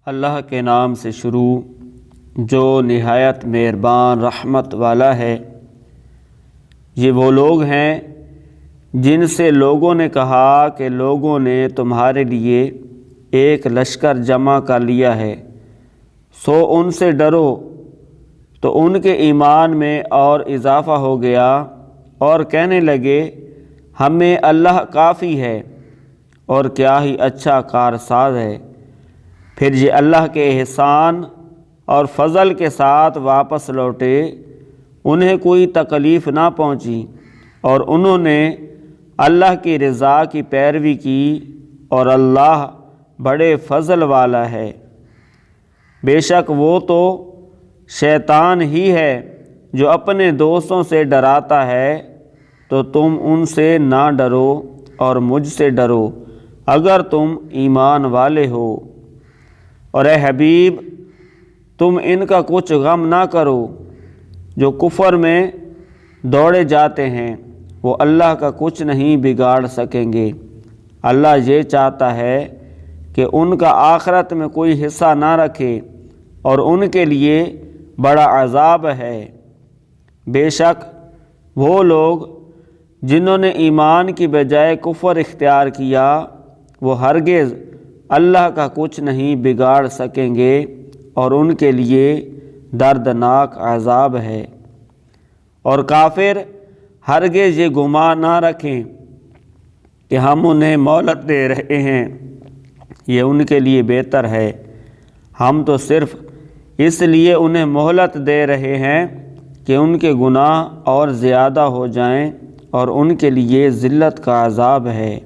اللہ کے نام سے شروع جو نہایت مہربان رحمت والا ہے۔ یہ وہ لوگ ہیں جن سے لوگوں نے کہا کہ لوگوں نے تمہارے لیے ایک لشکر جمع کر لیا ہے، سو ان سے ڈرو، تو ان کے ایمان میں اور اضافہ ہو گیا اور کہنے لگے ہمیں اللہ کافی ہے اور کیا ہی اچھا کارساز ہے۔ پھر یہ اللہ کے احسان اور فضل کے ساتھ واپس لوٹے، انہیں کوئی تکلیف نہ پہنچی اور انہوں نے اللہ کی رضا کی پیروی کی، اور اللہ بڑے فضل والا ہے۔ بے شک وہ تو شیطان ہی ہے جو اپنے دوستوں سے ڈراتا ہے، تو تم ان سے نہ ڈرو اور مجھ سے ڈرو اگر تم ایمان والے ہو۔ اور اے حبیب، تم ان کا کچھ غم نہ کرو جو کفر میں دوڑے جاتے ہیں، وہ اللہ کا کچھ نہیں بگاڑ سکیں گے۔ اللہ یہ چاہتا ہے کہ ان کا آخرت میں کوئی حصہ نہ رکھے اور ان کے لیے بڑا عذاب ہے۔ بے شک وہ لوگ جنہوں نے ایمان کی بجائے کفر اختیار کیا، وہ ہرگز اللہ کا کچھ نہیں بگاڑ سکیں گے اور ان کے لیے دردناک عذاب ہے۔ اور کافر ہرگز یہ گمان نہ رکھیں کہ ہم انہیں مہلت دے رہے ہیں، یہ ان کے لیے بہتر ہے۔ ہم تو صرف اس لیے انہیں مہلت دے رہے ہیں کہ ان کے گناہ اور زیادہ ہو جائیں اور ان کے لیے ذلت کا عذاب ہے۔